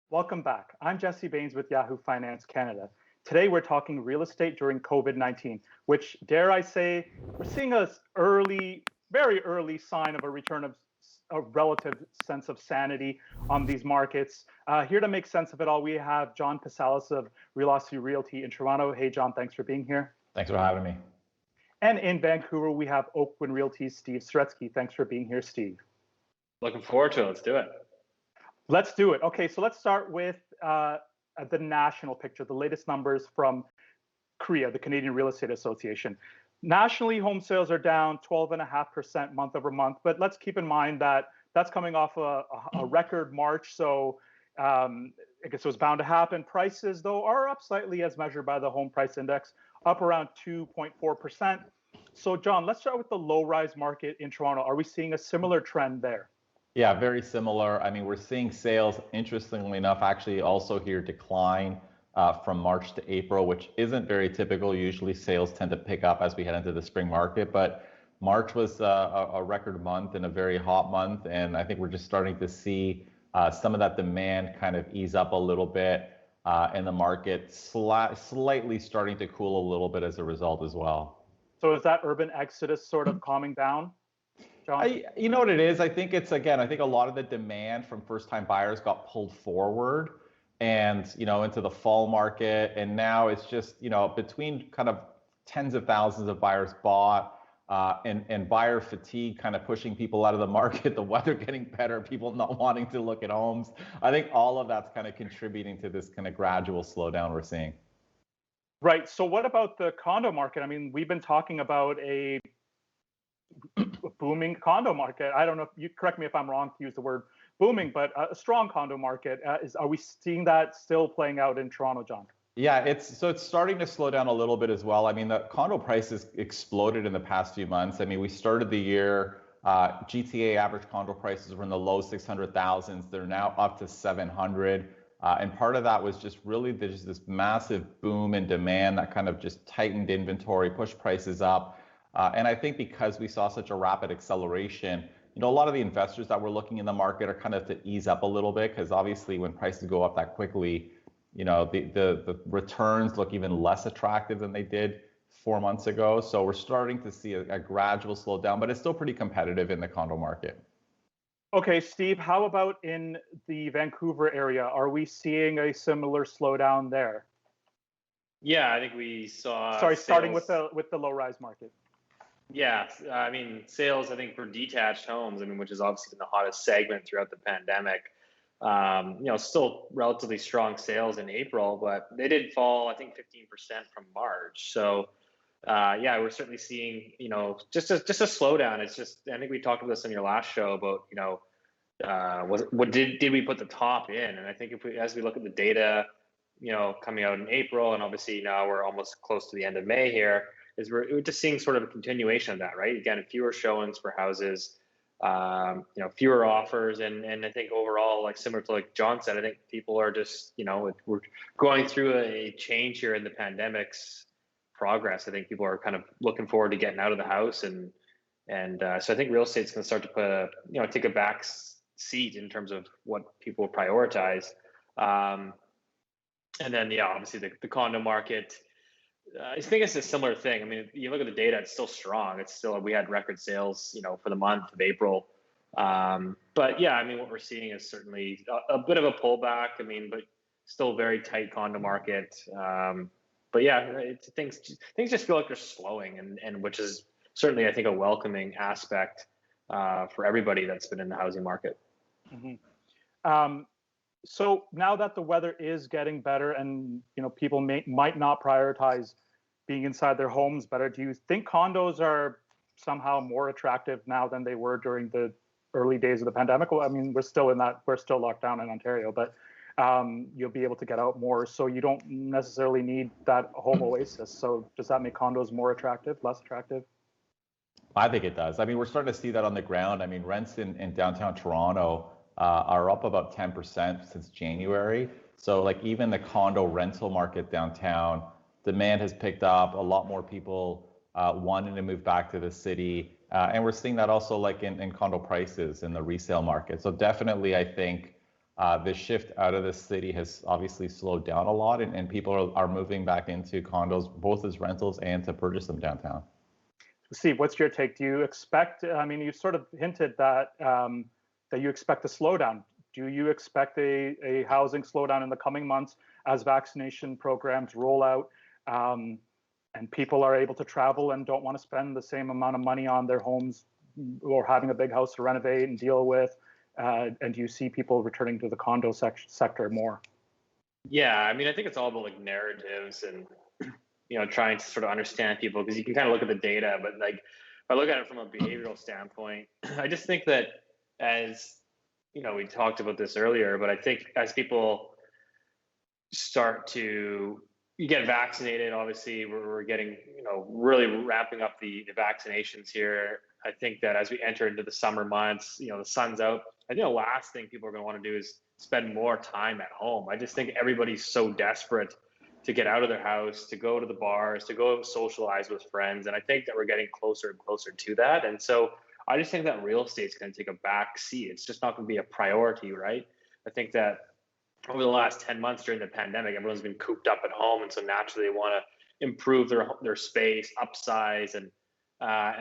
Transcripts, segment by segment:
Welcome back. I'm Jesse Baines with Yahoo Finance Canada. Today we're talking real estate during COVID-19, which, dare I say, we're seeing a very early sign of a return of a relative sense of sanity on these markets. Here to make sense of it all, we have John Pasalis of Velocity Realty in Toronto. Hey, John, thanks for being here. Thanks for having me. And in Vancouver, we have Oakwyn Realty's Steve Saretsky. Thanks for being here, Steve. Looking forward to it. Let's do it. Let's do it. Okay, so let's start with the national picture, the latest numbers from CREA, the Canadian Real Estate Association. Nationally, home sales are down 12.5% month over month, but let's keep in mind that that's coming off a record March, so I guess it was bound to happen. Prices, though, are up slightly as measured by the home price index, up around 2.4%. So, John, let's start with the low-rise market in Toronto. Are we seeing a similar trend there? Yeah, very similar. I mean, we're seeing sales, interestingly enough, actually also here decline from March to April, which isn't very typical. Usually sales tend to pick up as we head into the spring market, but March was a record month and a very hot month. And I think we're just starting to see some of that demand kind of ease up a little bit in the market, slightly starting to cool a little bit as a result as well. So is that urban exodus sort of calming down? You know what it is? I think it's, again, I think a lot of the demand from first-time buyers got pulled forward and, into the fall market. And now it's just, between kind of tens of thousands of buyers bought and buyer fatigue kind of pushing people out of the market, the weather getting better, people not wanting to look at homes. I think all of that's kind of contributing to this kind of gradual slowdown we're seeing. Right. So what about the condo market? I mean, we've been talking about a booming condo market. I don't know if you correct me if I'm wrong to use the word booming, but a strong condo market. Are we seeing that still playing out in Toronto, John? Yeah, it's starting to slow down a little bit as well. I mean, the condo prices exploded in the past few months. I mean, we started the year, GTA average condo prices were in the low 600,000s. They're now up to 700. And part of that was just really there's this massive boom in demand that kind of just tightened inventory, pushed prices up. And I think because we saw such a rapid acceleration, a lot of the investors that were looking in the market are kind of to ease up a little bit, because obviously when prices go up that quickly, the returns look even less attractive than they did 4 months ago. So we're starting to see a gradual slowdown, but it's still pretty competitive in the condo market. Okay, Steve, how about in the Vancouver area? Are we seeing a similar slowdown there? Yeah, I think we saw. Sorry, starting with the low-rise market. Yeah, I mean, sales, I think, for detached homes, which is obviously been the hottest segment throughout the pandemic, still relatively strong sales in April, but they did fall, I think, 15% from March. So, yeah, we're certainly seeing, just a slowdown. It's just, I think we talked about this in your last show about, did we put the top in? And I think as we look at the data, coming out in April, and obviously now we're almost close to the end of May here, we're just seeing sort of a continuation of that, right? Again, fewer showings for houses, fewer offers, and I think overall, like similar to like John said, I think people are just, we're going through a change here in the pandemic's progress. I think people are kind of looking forward to getting out of the house, and so I think real estate's going to start to put take a back seat in terms of what people prioritize, and then obviously the condo market. I think it's a similar thing. I mean, you look at the data; it's still strong. It's still, we had record sales, for the month of April. But yeah, I mean, what we're seeing is certainly a bit of a pullback. I mean, but still very tight condo market. But yeah, things just feel like they're slowing, and which is certainly, I think, a welcoming aspect for everybody that's been in the housing market. Mm-hmm. So now that the weather is getting better and people might not prioritize being inside their homes better, do you think condos are somehow more attractive now than they were during the early days of the pandemic? Well, I mean, we're still locked down in Ontario, but you'll be able to get out more, so you don't necessarily need that home oasis. So does that make condos more attractive, less attractive? I think it does. I mean, we're starting to see that on the ground. I mean, rents in downtown Toronto are up about 10% since January. So like even the condo rental market downtown, demand has picked up. A lot more people wanting to move back to the city. And we're seeing that also like in condo prices in the resale market. So definitely, I think the shift out of the city has obviously slowed down a lot, and people are moving back into condos, both as rentals and to purchase them downtown. Steve, what's your take? Do you expect, I mean, you sort of hinted that that you expect a slowdown. Do you expect a housing slowdown in the coming months as vaccination programs roll out and people are able to travel and don't want to spend the same amount of money on their homes or having a big house to renovate and deal with? And do you see people returning to the condo sector more? Yeah, I mean, I think it's all about like narratives and trying to sort of understand people, because you can kind of look at the data, but like if I look at it from a behavioral standpoint, I just think that as we talked about this earlier, but I think as people start to get vaccinated, obviously we're getting really ramping up the vaccinations here. I think that as we enter into the summer months, the sun's out. I think the last thing people are going to want to do is spend more time at home. I just think everybody's so desperate to get out of their house, to go to the bars, to go socialize with friends. And I think that we're getting closer and closer to that. And so I just think that real estate's going to take a back seat. It's just not going to be a priority, right? I think that over the last 10 months during the pandemic, everyone's been cooped up at home. And so naturally they want to improve their space, upsize. And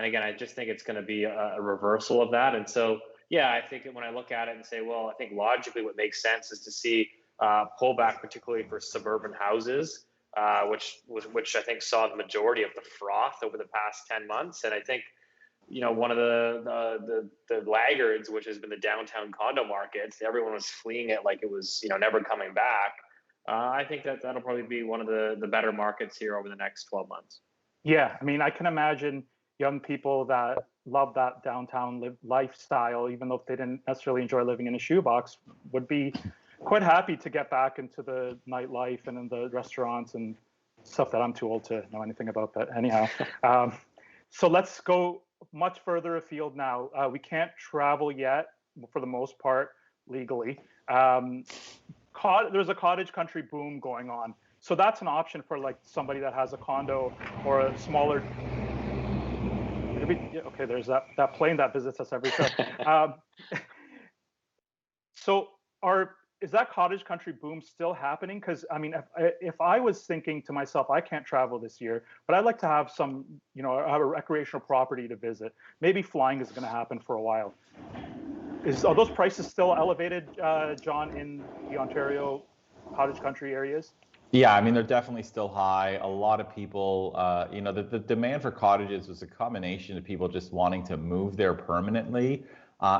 again, I just think it's going to be a reversal of that. And so, yeah, I think when I look at it and say, well, I think logically what makes sense is to see pullback, particularly for suburban houses, which I think saw the majority of the froth over the past 10 months. And I think, one of the laggards, which has been the downtown condo market, everyone was fleeing it like it was, never coming back. I think that'll probably be one of the better markets here over the next 12 months. Yeah, I mean, I can imagine young people that love that downtown lifestyle, even though they didn't necessarily enjoy living in a shoebox, would be quite happy to get back into the nightlife and in the restaurants and stuff that I'm too old to know anything about. But anyhow, so let's go much further afield now. We can't travel yet, for the most part, legally. There's a cottage country boom going on. So that's an option for like somebody that has a condo or a smaller. Okay, there's that plane that visits us every trip. So is that cottage country boom still happening? Because I mean, if I was thinking to myself, I can't travel this year, but I'd like to have some, have a recreational property to visit. Maybe flying is going to happen for a while. Are those prices still elevated, John, in the Ontario cottage country areas? Yeah, I mean, they're definitely still high. A lot of people, the demand for cottages was a combination of people just wanting to move there permanently.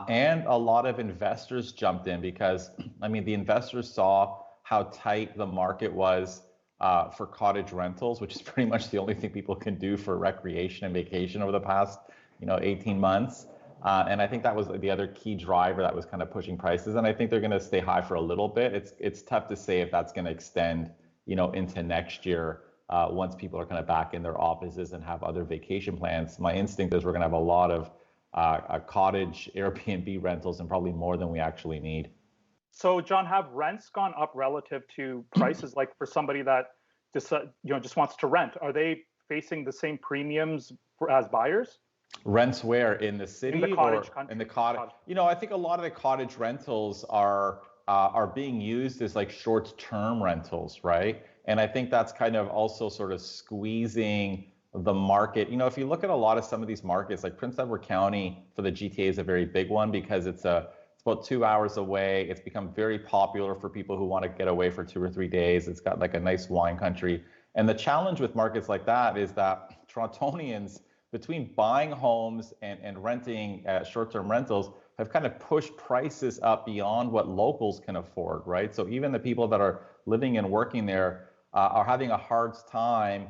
And a lot of investors jumped in because, I mean, the investors saw how tight the market was for cottage rentals, which is pretty much the only thing people can do for recreation and vacation over the past, 18 months. And I think that was the other key driver that was kind of pushing prices. And I think they're going to stay high for a little bit. It's tough to say if that's going to extend, into next year once people are kind of back in their offices and have other vacation plans. My instinct is we're going to have a lot of cottage Airbnb rentals and probably more than we actually need. So, John, have rents gone up relative to prices? Like for somebody that just wants to rent, are they facing the same premiums as buyers? Rents where, in the city in the cottage or country, in the cottage? I think a lot of the cottage rentals are being used as like short-term rentals, right? And I think that's kind of also sort of squeezing the market. If you look at a lot of some of these markets, like Prince Edward County for the GTA is a very big one because it's about 2 hours away. It's become very popular for people who want to get away for 2 or 3 days. It's got like a nice wine country. And the challenge with markets like that is that Torontonians, between buying homes and renting short-term rentals, have kind of pushed prices up beyond what locals can afford, right? So even the people that are living and working there are having a hard time,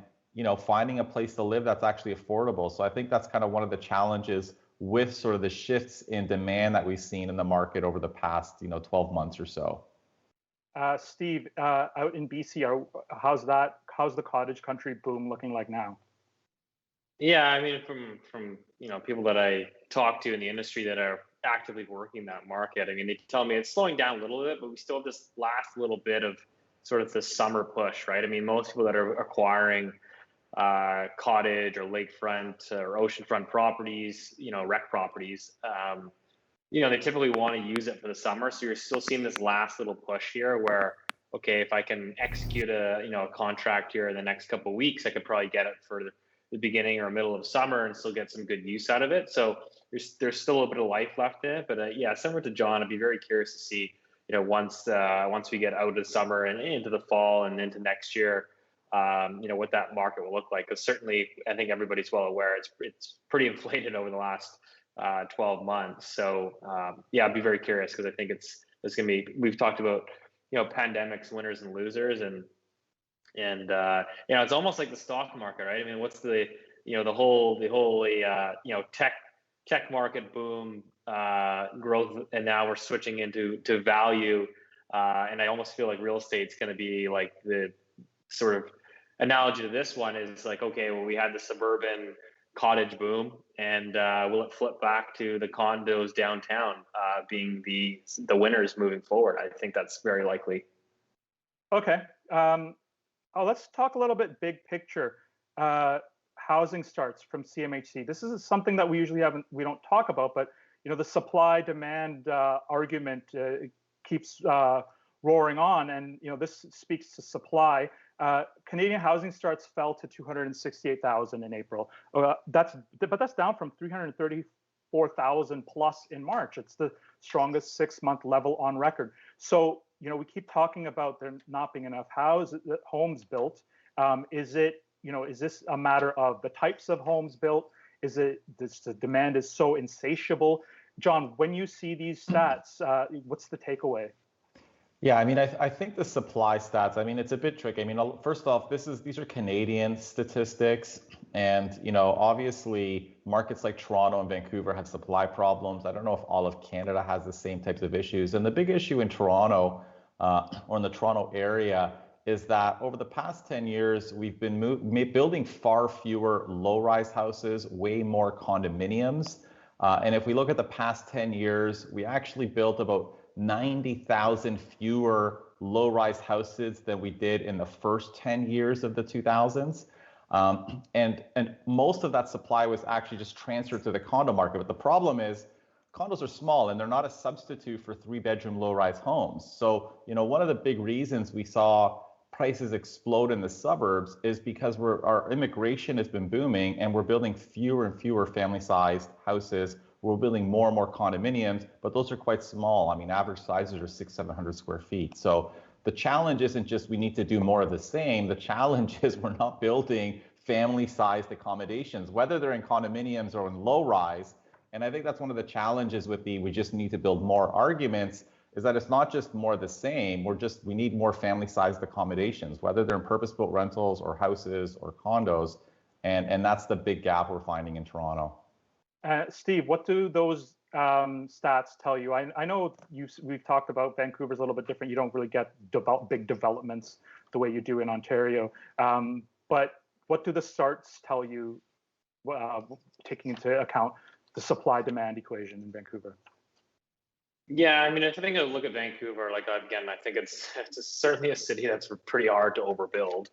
finding a place to live that's actually affordable. So I think that's kind of one of the challenges with sort of the shifts in demand that we've seen in the market over the past, 12 months or so. Steve, out in BC, how's the cottage country boom looking like now? Yeah, I mean, from people that I talk to in the industry that are actively working that market, I mean, they tell me it's slowing down a little bit, but we still have this last little bit of sort of the summer push, right? I mean, most people that are acquiring cottage or lakefront or oceanfront properties, rec properties, they typically want to use it for the summer. So you're still seeing this last little push here where, okay, if I can execute a contract here in the next couple of weeks, I could probably get it for the beginning or middle of summer and still get some good use out of it. So there's still a little bit of life left in it. But yeah, similar to John, I'd be very curious to see, once we get out of the summer and into the fall and into next year, what that market will look like. Because certainly, I think everybody's well aware it's pretty inflated over the last 12 months. So yeah, I'd be very curious because I think it's going to be. We've talked about pandemics, winners and losers, and it's almost like the stock market, right? I mean, what's the whole tech market boom, growth, and now we're switching into value, and I almost feel like real estate's going to be like the sort of analogy to this one is like, okay, well, we had the suburban cottage boom, and will it flip back to the condos downtown being the winners moving forward? I think that's very likely. Okay. Let's talk a little bit big picture. Housing starts from CMHC. This is something that we don't talk about, but the supply demand argument keeps roaring on, and this speaks to supply. Canadian housing starts fell to 268,000 in April. That's down from 334,000 plus in March. It's the strongest 6-month level on record. So we keep talking about there not being enough homes built. Is this a matter of the types of homes built? Is it the demand is so insatiable? John, when you see these stats, what's the takeaway? Yeah, I mean, I think the supply stats, I mean, it's a bit tricky. I mean, first off, these are Canadian statistics, and obviously markets like Toronto and Vancouver have supply problems. I don't know if all of Canada has the same types of issues. And the big issue in Toronto or in the Toronto area is that over the past 10 years, we've been building far fewer low-rise houses, way more condominiums. And if we look at the past 10 years, we actually built about 90,000 fewer low-rise houses than we did in the first 10 years of the 2000s. And most of that supply was actually just transferred to the condo market. But the problem is condos are small and they're not a substitute for 3-bedroom low-rise homes. So, one of the big reasons we saw prices explode in the suburbs is because our immigration has been booming and we're building fewer and fewer family-sized houses. We're building more and more condominiums, but those are quite small. I mean, average sizes are 600-700 square feet. So the challenge isn't just we need to do more of the same. The challenge is we're not building family-sized accommodations, whether they're in condominiums or in low-rise. And I think that's one of the challenges with we just need to build more arguments, is that it's not just more of the same. We need more family-sized accommodations, whether they're in purpose-built rentals or houses or condos. And that's the big gap we're finding in Toronto. Steve, what do those stats tell you? I know we've talked about Vancouver's a little bit different. You don't really get big developments the way you do in Ontario. But what do the starts tell you, taking into account the supply-demand equation in Vancouver? Yeah, I mean, I think I look at Vancouver, like, again, I think it's certainly a city that's pretty hard to overbuild.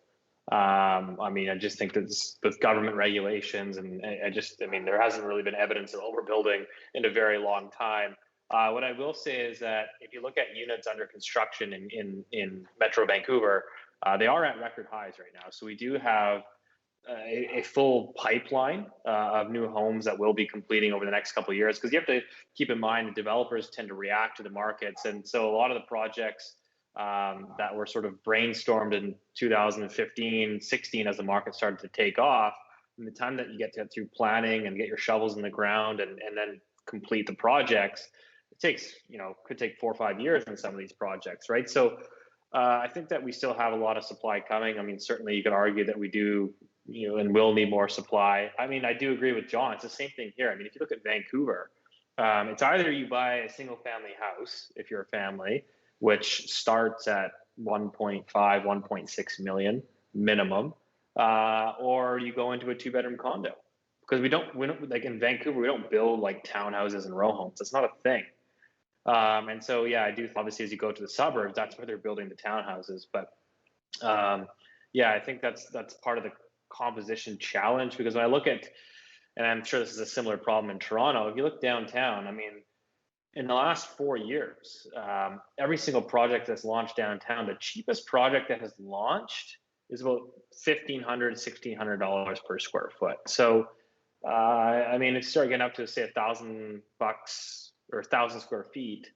I mean, I just think that with government regulations, and I mean, there hasn't really been evidence of overbuilding in a very long time. What I will say is that if you look at units under construction in Metro Vancouver, they are at record highs right now. So we do have a full pipeline of new homes that will be completing over the next couple of years, because you have to keep in mind the developers tend to react to the markets, and so a lot of the projects that were sort of brainstormed in 2015, 16 as the market started to take off, and the time that you get through planning and get your shovels in the ground and then complete the projects, it takes, could take 4 or 5 years in some of these projects, right? So I think that we still have a lot of supply coming. I mean, certainly you could argue that we do, and will need more supply. I mean, I do agree with John. It's the same thing here. I mean, if you look at Vancouver, it's either you buy a single family house if you're a family, which starts at 1.5, 1.6 million minimum, or you go into a 2-bedroom condo, because we don't like in Vancouver, we don't build like townhouses and row homes. That's not a thing. And so, yeah, I do. Obviously, as you go to the suburbs, that's where they're building the townhouses. But yeah, I think that's part of the composition challenge, because when I look at, and I'm sure this is a similar problem in Toronto, if you look downtown, I mean, in the last 4 years, every single project that's launched downtown, the cheapest project that has launched is about $1,500, $1,600 per square foot. So, I mean, it's starting getting up to say $1,000 or 1,000 square feet,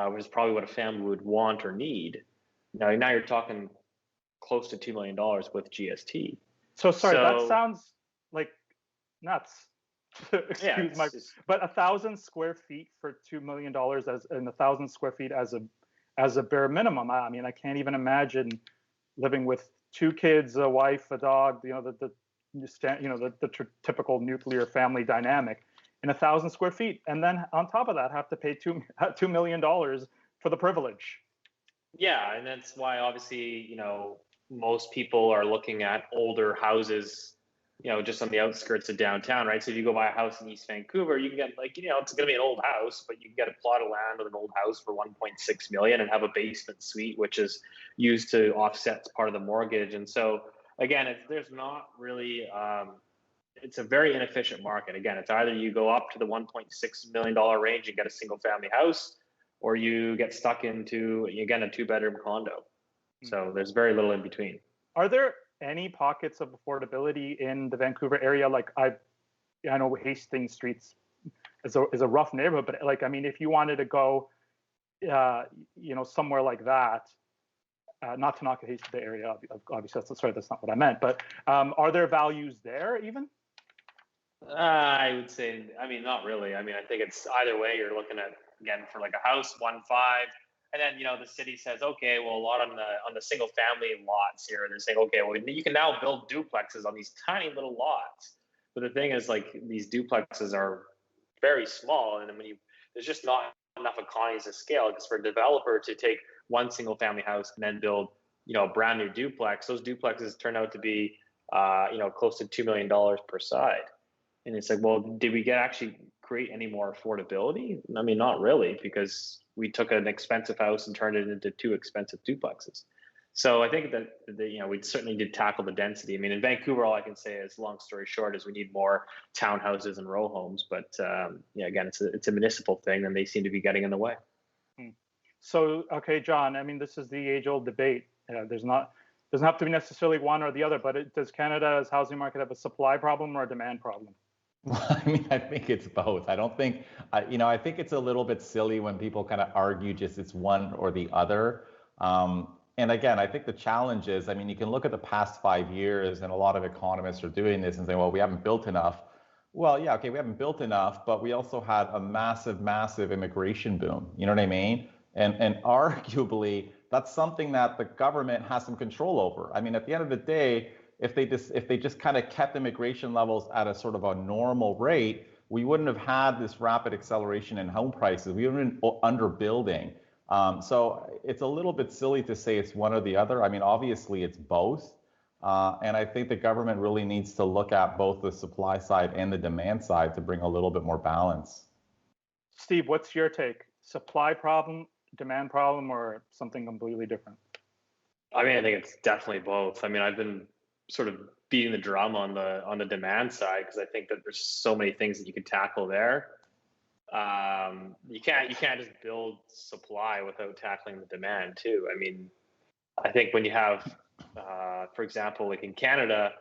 which is probably what a family would want or need. Now you're talking close to $2 million with GST. So sorry, that sounds like nuts. Excuse my, but 1,000 square feet for $2 million as in 1,000 square feet as a bare minimum. I mean, I can't even imagine living with 2 kids, a wife, a dog. You know, the typical nuclear family dynamic in 1,000 square feet, and then on top of that, have to pay $2 million for the privilege. Yeah, and that's why obviously, most people are looking at older houses, just on the outskirts of downtown, right? So if you go buy a house in East Vancouver, you can get it's going to be an old house, but you can get a plot of land with an old house for 1.6 million and have a basement suite, which is used to offset part of the mortgage. And so again, there's not really, it's a very inefficient market. Again, it's either you go up to the $1.6 million range and get a single family house, or you get stuck into, again, a 2-bedroom condo. So there's very little in between. Are there any pockets of affordability in the Vancouver area? Like I know Hastings Streets is a rough neighborhood, but like, I mean, if you wanted to go, somewhere like that, not to knock the area, obviously, that's not what I meant, but are there values there even? I would say, I mean, not really. I mean, I think it's either way. You're looking at, again, for like a house, 1.5, and then the city says, okay, well, a lot on the single family lots here, they're saying, okay, well, you can now build duplexes on these tiny little lots. But the thing is, like, these duplexes are very small, and there's just not enough economies of scale, because for a developer to take one single family house and then build a brand new duplex, those duplexes turn out to be close to $2 million per side. And it's like, well, did we actually create any more affordability? I mean, not really, because we took an expensive house and turned it into 2 expensive duplexes. So I think that we certainly did tackle the density. I mean, in Vancouver, all I can say is, long story short, is we need more townhouses and row homes. But again, it's a municipal thing, and they seem to be getting in the way. So, okay, John, I mean, this is the age-old debate. Doesn't have to be necessarily one or the other, but does Canada's housing market have a supply problem or a demand problem? I mean, I think it's both. I don't think, I think it's a little bit silly when people kind of argue just it's one or the other. And again, I think the challenge is, I mean, you can look at the past 5 years, and a lot of economists are doing this and saying, well, we haven't built enough. Well, yeah, okay, we haven't built enough, but we also had a massive immigration boom. You know what I mean? And arguably, that's something that the government has some control over. I mean, at the end of the day, if they just kind of kept immigration levels at a sort of a normal rate, we wouldn't have had this rapid acceleration in home prices. We would have been underbuilding. So it's a little bit silly to say it's one or the other. I mean, obviously it's both. And I think the government really needs to look at both the supply side and the demand side to bring a little bit more balance. Steve, what's your take? Supply problem, demand problem, or something completely different? I mean, I think it's definitely both. I mean, I've been sort of beating the drum on the demand side, because I think that there's so many things that you could tackle there. You can't just build supply without tackling the demand too. I mean, I think when you have, for example, like in Canada,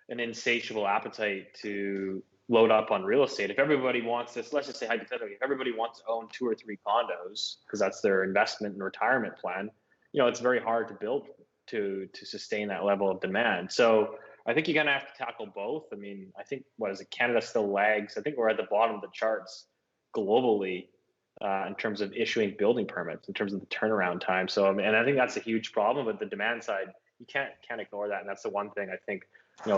an insatiable appetite to load up on real estate. If everybody wants this, let's just say hypothetically, if everybody wants to own 2 or 3 condos because that's their investment and retirement plan, it's very hard to build to sustain that level of demand. So I think you're going to have to tackle both. I mean, I think, Canada still lags. I think we're at the bottom of the charts globally in terms of issuing building permits, in terms of the turnaround time. So, and I think that's a huge problem. But the demand side, you can't ignore that. And that's the one thing I think,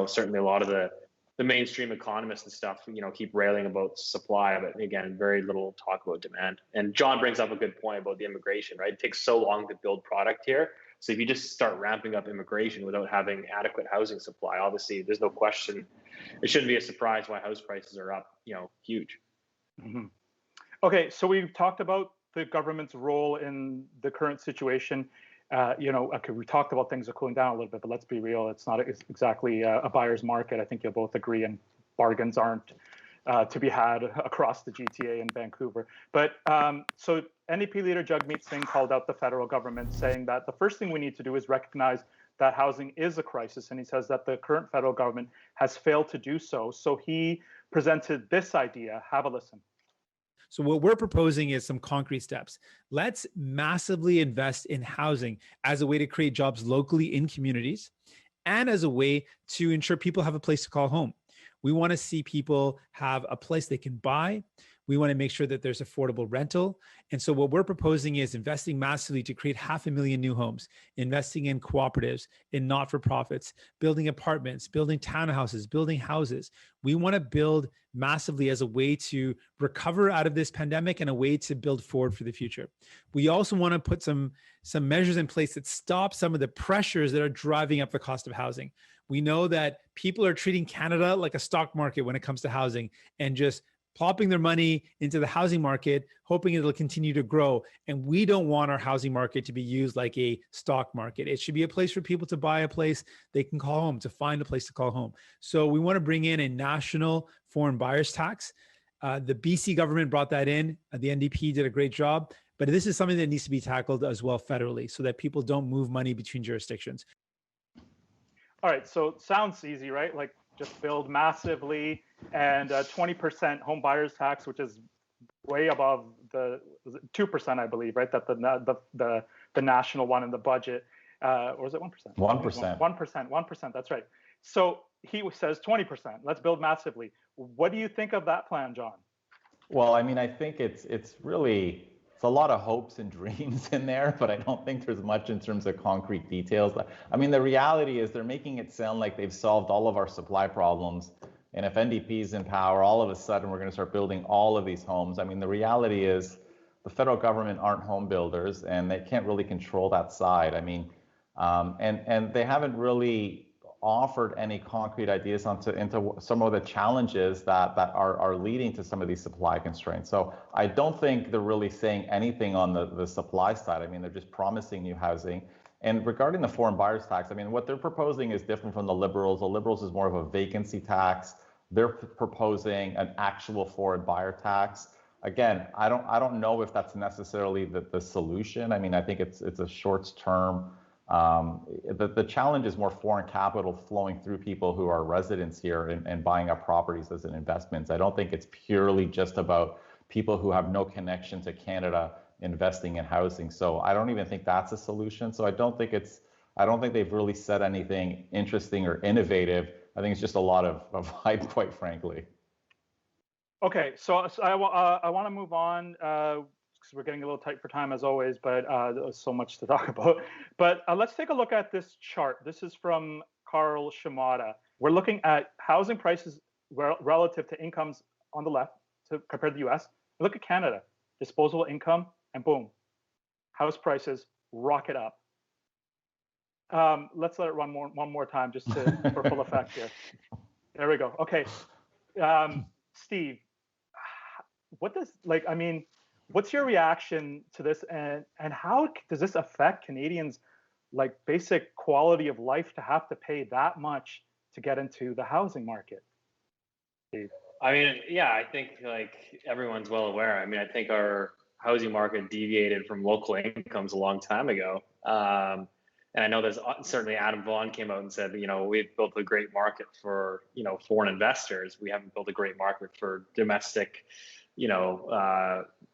certainly a lot of the mainstream economists and stuff, keep railing about supply, but again, very little talk about demand. And John brings up a good point about the immigration, right? It takes so long to build product here. So if you just start ramping up immigration without having adequate housing supply, obviously there's no question. It shouldn't be a surprise why house prices are up, huge. Mm-hmm. Okay, so we've talked about the government's role in the current situation. Okay, we talked about things are cooling down a little bit, but let's be real. It's not exactly a buyer's market. I think you'll both agree, and bargains aren't to be had across the GTA and Vancouver. But so NDP leader Jagmeet Singh called out the federal government, saying that the first thing we need to do is recognize that housing is a crisis. And he says that the current federal government has failed to do so. So he presented this idea. Have a listen. So what we're proposing is some concrete steps. Let's massively invest in housing as a way to create jobs locally in communities and as a way to ensure people have a place to call home. We want to see people have a place they can buy. We want to make sure that there's affordable rental. And so what we're proposing is investing massively to create 500,000 new homes, investing in cooperatives, in not-for-profits, building apartments, building townhouses, building houses. We want to build massively as a way to recover out of this pandemic and a way to build forward for the future. We also want to put some measures in place that stop some of the pressures that are driving up the cost of housing. We know that people are treating Canada like a stock market when it comes to housing and just plopping their money into the housing market, hoping it'll continue to grow. And we don't want our housing market to be used like a stock market. It should be a place for people to buy a place they can call home, to find a place to call home. So we want to bring in a national foreign buyers tax. The BC government brought that in. The NDP did a great job. But this is something that needs to be tackled as well federally so that people don't move money between jurisdictions. All right, so sounds easy, right? Like just build massively and 20% home buyers tax, which is way above the 2%, I believe, right? That the national one in the budget, or is it 1%? 1%. 1%. That's right. So he says 20%. Let's build massively. What do you think of that plan, John? Well, I mean, I think it's a lot of hopes and dreams in there, but I don't think there's much in terms of concrete details. I mean, the reality is they're making it sound like they've solved all of our supply problems. And if NDP is in power, all of a sudden we're going to start building all of these homes. I mean, the reality is the federal government aren't home builders and they can't really control that side. I mean, and they haven't really offered any concrete ideas into some of the challenges that are leading to some of these supply constraints. So I don't think they're really saying anything on the supply side. I mean, they're just promising new housing. And regarding the foreign buyers tax, I mean, what they're proposing is different from the Liberals. The Liberals is more of a vacancy tax. They're proposing an actual foreign buyer tax. Again, I don't know if that's necessarily the solution. I mean, I think it's a short term. The challenge is more foreign capital flowing through people who are residents here and buying up properties as an investment. I don't think it's purely just about people who have no connection to Canada investing in housing. So I don't even think that's a solution. So I don't think they've really said anything interesting or innovative. I think it's just a lot of hype, quite frankly. Okay, so I want to move on. Because we're getting a little tight for time as always, but there's so much to talk about. But let's take a look at this chart. This is from Carl Shimada. We're looking at housing prices relative to incomes on the left compared to the US. Look at Canada, disposable income, and boom, house prices rocket up. Let's let it run one more time just for full effect here. There we go. Okay, Steve, what's your reaction to this, and how does this affect Canadians' like basic quality of life to have to pay that much to get into the housing market? Steve? I mean, yeah, I think like everyone's well aware. I mean, I think our housing market deviated from local incomes a long time ago. And I know there's certainly Adam Vaughan came out and said, we've built a great market for, foreign investors. We haven't built a great market for domestic,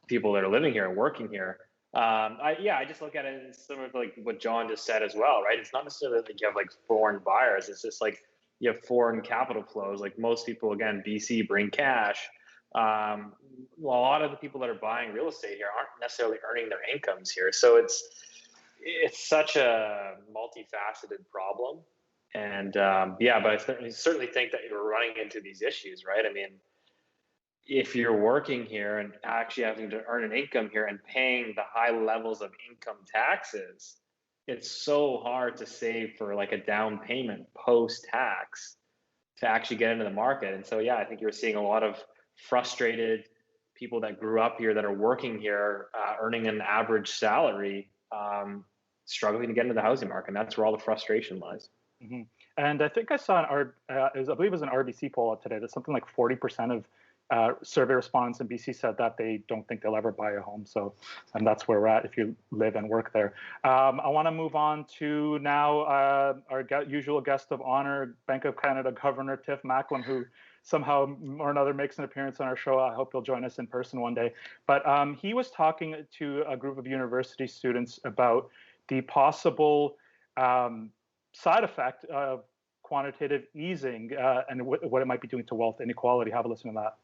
people that are living here and working here. I just look at it as similar to like what John just said as well, right? It's not necessarily that you have like foreign buyers. It's just like you have foreign capital flows. Like most people, again, BC bring cash. A lot of the people that are buying real estate here aren't necessarily earning their incomes here. So it's such a multifaceted problem. And but I certainly think that you're running into these issues, right? I mean, if you're working here and actually having to earn an income here and paying the high levels of income taxes, it's so hard to save for like a down payment post-tax to actually get into the market. And so, I think you're seeing a lot of frustrated people that grew up here that are working here, earning an average salary, struggling to get into the housing market. And that's where all the frustration lies. Mm-hmm. And I think I saw I believe it was an RBC poll today that something like 40% of survey respondents in BC said that they don't think they'll ever buy a home. So, and that's where we're at if you live and work there. I want to move on to now our usual guest of honor, Bank of Canada Governor Tiff Macklem, who somehow or another makes an appearance on our show. I hope he'll join us in person one day. But he was talking to a group of university students about the possible side effect of quantitative easing and what it might be doing to wealth inequality. Have a listen to that.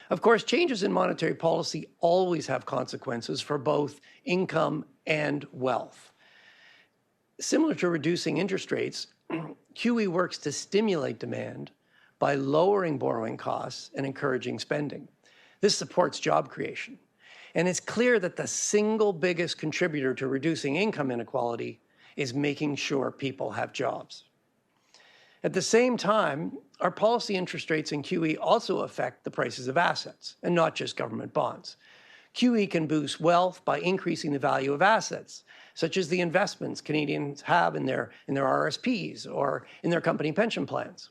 Of course, changes in monetary policy always have consequences for both income and wealth. Similar to reducing interest rates, QE works to stimulate demand by lowering borrowing costs and encouraging spending. This supports job creation. And it's clear that the single biggest contributor to reducing income inequality is making sure people have jobs. At the same time, our policy interest rates in QE also affect the prices of assets, and not just government bonds. QE can boost wealth by increasing the value of assets, such as the investments Canadians have in their RSPs or in their company pension plans.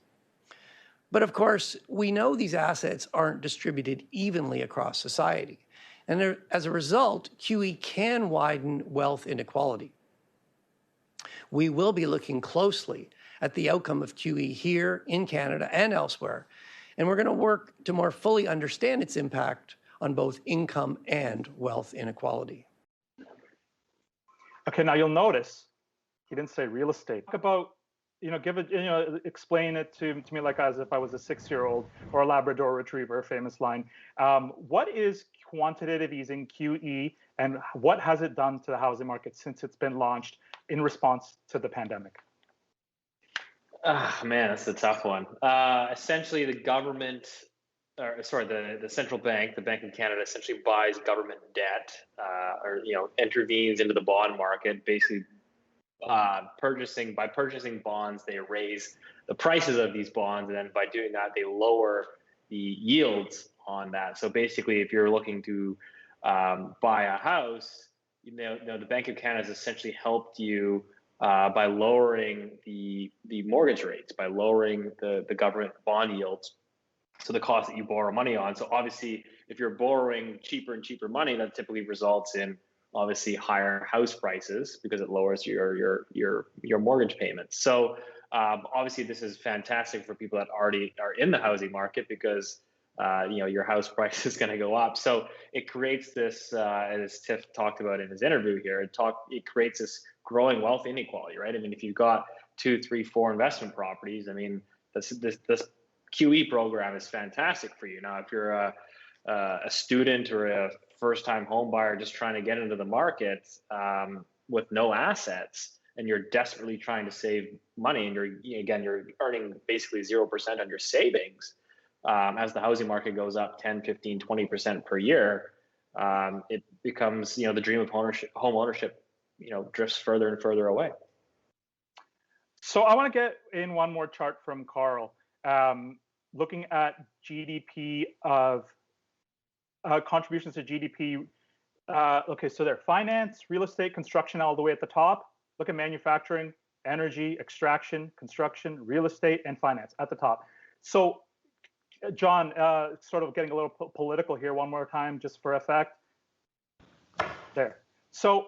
But of course, we know these assets aren't distributed evenly across society. And as a result, QE can widen wealth inequality. We will be looking closely at the outcome of QE here in Canada and elsewhere, and we're going to work to more fully understand its impact on both income and wealth inequality. Okay, now you'll notice he didn't say real estate. Talk about, explain it to me like as if I was a 6-year-old or a Labrador Retriever, a famous line. What is quantitative easing, QE, and what has it done to the housing market since it's been launched in response to the pandemic? Man, that's a tough one. Essentially, the government, the central bank, the Bank of Canada, essentially buys government debt, intervenes into the bond market, basically purchasing bonds. They raise the prices of these bonds, and then by doing that, they lower the yields on that. So basically, if you're looking to buy a house, the Bank of Canada has essentially helped you by lowering the mortgage rates, by lowering the government bond yields, so the cost that you borrow money on. So obviously, if you're borrowing cheaper and cheaper money, that typically results in obviously higher house prices because it lowers your mortgage payments. So obviously, this is fantastic for people that already are in the housing market because your house price is going to go up. So it creates this, as Tiff talked about in his interview here, it creates this growing wealth inequality, right? I mean, if you've got 2, 3, 4 investment properties, I mean, this QE program is fantastic for you. Now, if you're a student or a first-time home buyer just trying to get into the market with no assets, and you're desperately trying to save money, and you're earning basically 0% on your savings, as the housing market goes up 10, 15, 20% per year, it becomes, the dream of home ownership, drifts further and further away. So I want to get in one more chart from Carl, looking at GDP of contributions to GDP. Okay, so they're finance, real estate, construction all the way at the top. Look at manufacturing, energy, extraction, construction, real estate, and finance at the top. So John, sort of getting a little political here one more time, just for effect. There. So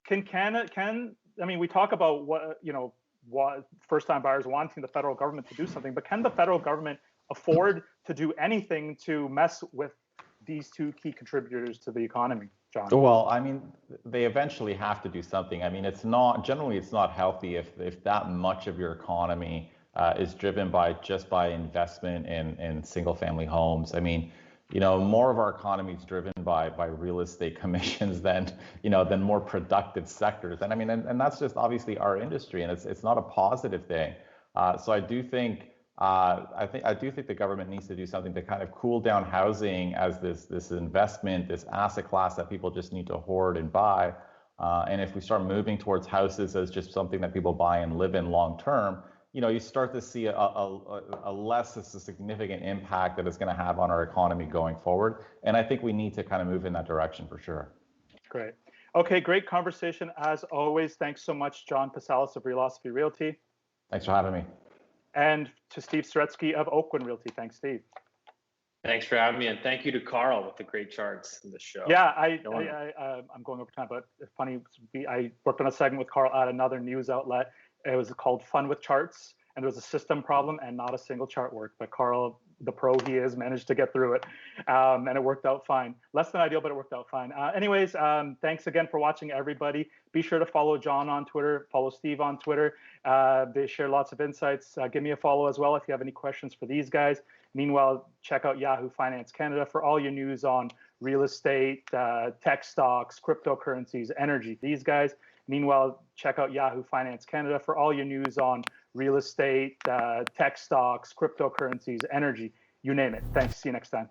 we talk about what first-time buyers wanting the federal government to do something, but can the federal government afford to do anything to mess with these two key contributors to the economy, John? Well, I mean, they eventually have to do something. I mean, it's not healthy if that much of your economy is driven by investment in single-family homes. I mean, more of our economy is driven by real estate commissions than more productive sectors. And I mean, and that's just obviously our industry, and it's not a positive thing. So I do think the government needs to do something to kind of cool down housing as this investment, this asset class that people just need to hoard and buy. And if we start moving towards houses as just something that people buy and live in long term, you start to see a less significant impact that it's going to have on our economy going forward. And I think we need to kind of move in that direction for sure. Great. Okay, great conversation as always. Thanks so much, John Pasalis of Realosophy Realty. Thanks for having me. And to Steve Saretsky of Oakland Realty. Thanks, Steve. Thanks for having me, and thank you to Carl with the great charts in the show. Yeah, I'm going over time, but it's funny. I worked on a segment with Carl at another news outlet. It was called Fun with Charts, and there was a system problem, and not a single chart worked. But Carl, the pro he is, managed to get through it, and it worked out fine. Less than ideal, but it worked out fine. Anyways, thanks again for watching, everybody. Be sure to follow John on Twitter, follow Steve on Twitter. They share lots of insights. Give me a follow as well if you have any questions for these guys. Meanwhile, check out Yahoo Finance Canada for all your news on real estate, tech stocks, cryptocurrencies, energy. These guys. Meanwhile, check out Yahoo Finance Canada for all your news on real estate, tech stocks, cryptocurrencies, energy, you name it. Thanks. See you next time.